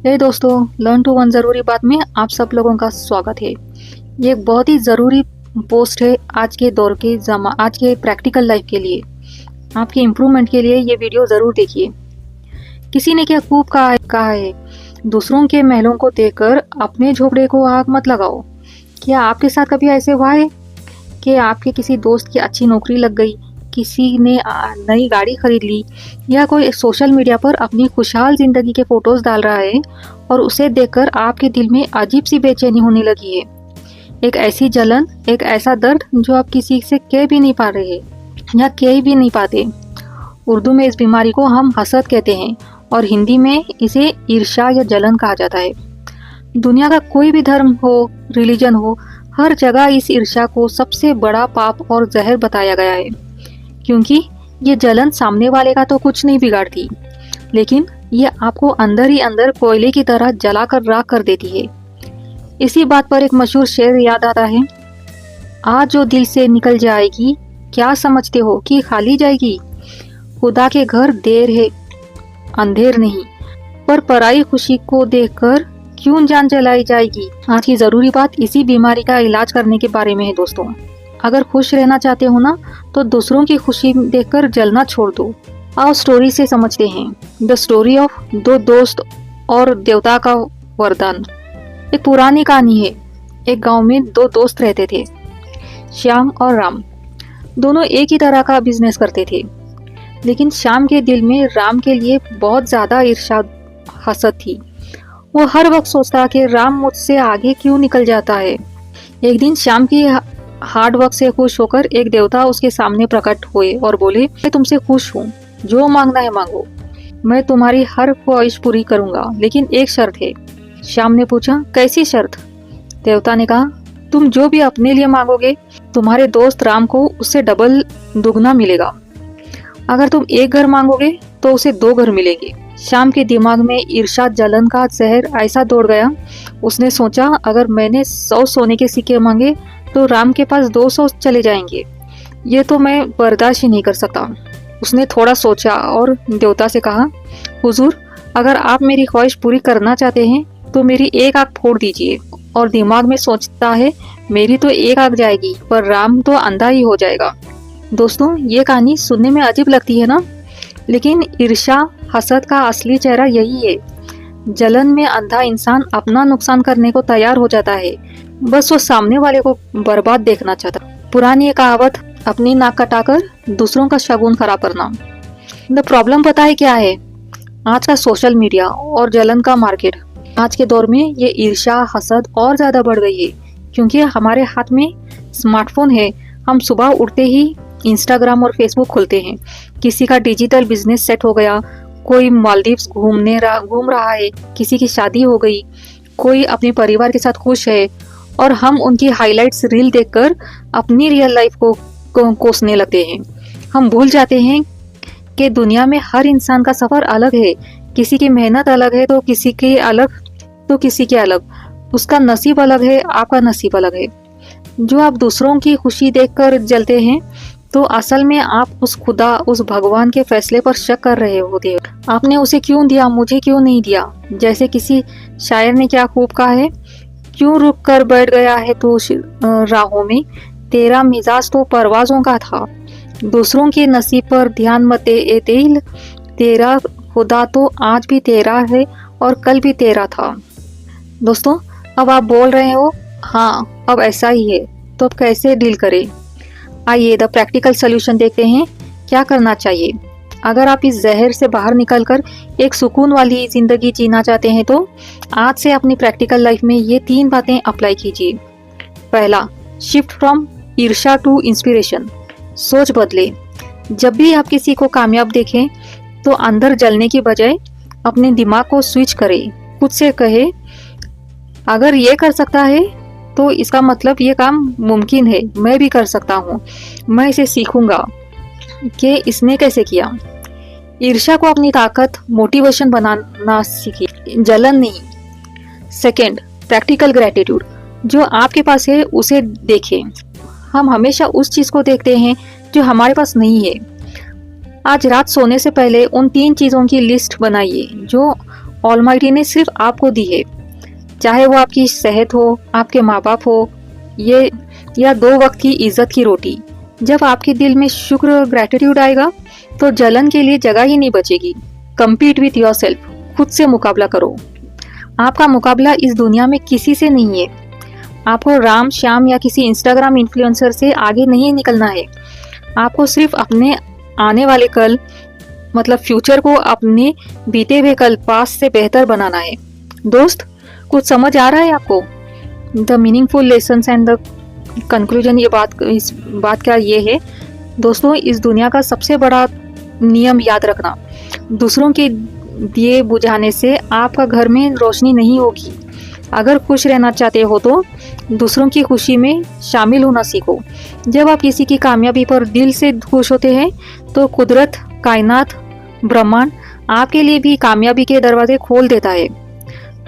हे दोस्तों, learn to one ज़रूरी बात में आप सब लोगों का स्वागत है। ये एक बहुत ही ज़रूरी पोस्ट है आज के दौर के आज के प्रैक्टिकल लाइफ के लिए। आपके इम्प्रूवमेंट के लिए ये वीडियो ज़रूर देखिए। किसी ने क्या खूब कहा है, दूसरों के महलों को देखकर अपने झोपड़े को आग मत लगाओ। क्या आपके साथ कभी ऐसे हुआ है कि आपके किसी दोस्त की अच्छी नौकरी लग गई, किसी ने नई गाड़ी खरीद ली, या कोई सोशल मीडिया पर अपनी खुशहाल ज़िंदगी के फ़ोटोज़ डाल रहा है और उसे देखकर आपके दिल में अजीब सी बेचैनी होने लगी है। एक ऐसी जलन, एक ऐसा दर्द जो आप किसी से कह भी नहीं पा रहे या कह भी नहीं पाते। उर्दू में इस बीमारी को हम हसद कहते हैं और हिंदी में इसे ईर्ष्या या जलन कहा जाता है। दुनिया का कोई भी धर्म हो, रिलीजन हो, हर जगह इस ईर्ष्या को सबसे बड़ा पाप और जहर बताया गया है, क्योंकि ये जलन सामने वाले का तो कुछ नहीं बिगाड़ती, लेकिन ये आपको अंदर ही अंदर कोयले की तरह जलाकर राख कर देती है। इसी बात पर एक मशहूर शेर याद आता है, आज जो दिल से निकल जाएगी, क्या समझते हो कि खाली जाएगी। खुदा के घर देर है अंधेर नहीं, पर पराई खुशी को देखकर क्यों जान जलाई जाएगी। आज की जरूरी बात इसी बीमारी का इलाज करने के बारे में है दोस्तों। अगर खुश रहना चाहते हो ना, तो दूसरों की खुशी देखकर जलना छोड़ दो। आओ स्टोरी से समझते हैं। द स्टोरी ऑफ दो दोस्त और देवता का वरदान। एक पुरानी कहानी है। एक गांव में दो दोस्त रहते थे, श्याम और राम। दोनों एक ही तरह का बिजनेस करते थे, लेकिन श्याम के दिल में राम के लिए बहुत ज्यादा ईर्ष्या हसद थी। वो हर वक्त सोचता कि राम मुझसे आगे क्यों निकल जाता है। एक दिन श्याम की हार्ड वर्क से खुश होकर एक देवता उसके सामने प्रकट हुए और बोले, मैं तुमसे खुश हूँ, जो मांगना है मांगो, मैं तुम्हारी हर ख्वाहिश पूरी करूंगा, लेकिन एक शर्त है। श्याम ने पूछा, कैसी शर्त। देवता ने कहा, तुम जो भी अपने लिए मांगोगे, तुम्हारे दोस्त राम को उससे डबल दुगना मिलेगा। अगर तुम एक घर मांगोगे तो उसे 2 घर मिलेंगे। श्याम के दिमाग में ईर्ष्या जलन का जहर ऐसा दौड़ गया। उसने सोचा, अगर मैंने 100 सोने के सिक्के मांगे तो राम के पास 200 चले जाएंगे। ये तो मैं बर्दाश्त ही नहीं कर सकता। उसने थोड़ा सोचा और देवता से कहा, हुजूर, अगर आप मेरी ख्वाहिश पूरी करना चाहते हैं तो मेरी एक आंख फोड़ दीजिए। और दिमाग में सोचता है, मेरी तो एक आंख जाएगी, पर राम तो अंधा ही हो जाएगा। दोस्तों, ये कहानी सुनने में अजीब लगती है ना, लेकिन ईर्ष्या हसद का असली चेहरा यही है। जलन में अंधा इंसान अपना नुकसान करने को तैयार हो जाता है, बस वो सामने वाले को बर्बाद देखना चाहता। पुरानी एक कहावत, अपनी नाक कटाकर दूसरों का शगुन खराब करना। द प्रॉब्लम पता है क्या है? आज का सोशल मीडिया और जलन का मार्केट। आज के दौर में ये ईर्ष्या हसद और ज्यादा बढ़ गई है, क्योंकि हमारे हाथ में स्मार्टफोन है। हम सुबह उठते ही इंस्टाग्राम और फेसबुक खोलते हैं। किसी का डिजिटल बिजनेस सेट हो गया, कोई मालदीव्स घूम रहा है, किसी की शादी हो गई, कोई अपने परिवार के साथ खुश है, और हम उनकी हाइलाइट्स रील देखकर अपनी रियल लाइफ को कोसने लगते हैं। हम भूल जाते हैं कि दुनिया में हर इंसान का सफर अलग है। किसी की मेहनत अलग है तो किसी की अलग। उसका नसीब अलग है, आपका नसीब अलग है। जो आप दूसरों की खुशी देखकर जलते हैं, तो असल में आप उस खुदा, उस भगवान के फैसले पर शक कर रहे होते हो। आपने उसे क्यों दिया, मुझे क्यों नहीं दिया। जैसे किसी शायर ने क्या खूब कहा है, क्यों रुक कर बैठ गया है तू राहों में, तेरा मिजाज तो परवाजों का था। दूसरों के नसीब पर ध्यान मत दे ए दिल, तेरा खुदा तो आज भी तेरा है और कल भी तेरा था। दोस्तों, अब आप बोल रहे हो, हाँ अब ऐसा ही है, तो अब कैसे डील करें। आइए द प्रैक्टिकल सोल्यूशन देखते हैं। क्या करना चाहिए? अगर आप इस जहर से बाहर निकलकर एक सुकून वाली जिंदगी जीना चाहते हैं, तो आज से अपनी प्रैक्टिकल लाइफ में ये 3 बातें अप्लाई कीजिए। पहला, शिफ्ट फ्रॉम ईर्ष्या टू इंस्पिरेशन। सोच बदले। जब भी आप किसी को कामयाब देखें, तो अंदर जलने की बजाय अपने दिमाग को स्विच करें। खुद से कहे, अगर ये कर सकता है तो इसका मतलब ये काम मुमकिन है, मैं भी कर सकता हूँ। मैं इसे सीखूंगा कि इसने कैसे किया। ईर्ष्या को अपनी ताकत, मोटिवेशन बनाना सीखिए, जलन नहीं। Second, practical gratitude. जो आपके पास है उसे देखें। हम हमेशा उस चीज को देखते हैं जो हमारे पास नहीं है। आज रात सोने से पहले उन 3 चीजों की लिस्ट बनाइए जो ऑलमाइटी ने सिर्फ आपको दी है, चाहे वो आपकी सेहत हो, आपके माँ बाप हो, ये या 2 वक्त की इज्जत की रोटी। जब आपके दिल में शुक्र और ग्रैटिट्यूड आएगा तो जलन के लिए जगह ही नहीं बचेगी। कम्पीट विथ योरसेल्फ, खुद से मुकाबला करो। आपका मुकाबला इस दुनिया में किसी से नहीं है। आपको राम श्याम या किसी इंस्टाग्राम इन्फ्लुएंसर से आगे नहीं निकलना है। आपको सिर्फ अपने आने वाले कल मतलब फ्यूचर को अपने बीते हुए कल पास्ट से बेहतर बनाना है। दोस्त, कुछ समझ आ रहा है आपको? The meaningful lessons and the conclusion, इस बात का ये है दोस्तों, इस दुनिया का सबसे बड़ा नियम याद रखना, दूसरों के दिए बुझाने से आपका घर में रोशनी नहीं होगी। अगर खुश रहना चाहते हो तो दूसरों की खुशी में शामिल होना सीखो। जब आप किसी की कामयाबी पर दिल से खुश होते हैं तो कुदरत, कायनात, ब्रह्मांड आपके लिए भी कामयाबी के दरवाजे खोल देता है।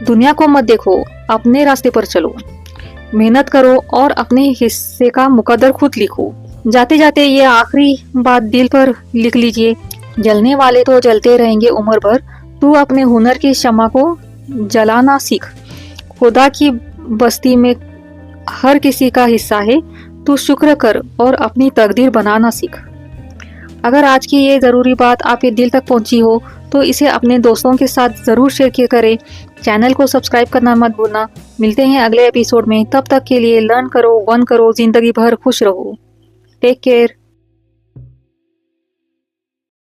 दुनिया को मत देखो, अपने रास्ते पर चलो, मेहनत करो और अपने हिस्से का मुकद्दर खुद लिखो। जाते जाते ये आखिरी बात दिल पर लिख लीजिए, जलने वाले तो जलते रहेंगे उम्र भर, तू अपने हुनर की शम्मा को जलाना सीख। खुदा की बस्ती में हर किसी का हिस्सा है, तू शुक्र कर और अपनी तकदीर बनाना सीख। अगर आज की ये ज़रूरी बात आपके दिल तक पहुंची हो तो इसे अपने दोस्तों के साथ ज़रूर शेयर करें। चैनल को सब्सक्राइब करना मत भूलना। मिलते हैं अगले एपिसोड में, तब तक के लिए लर्न करो, वन करो, ज़िंदगी भर खुश रहो। Take care.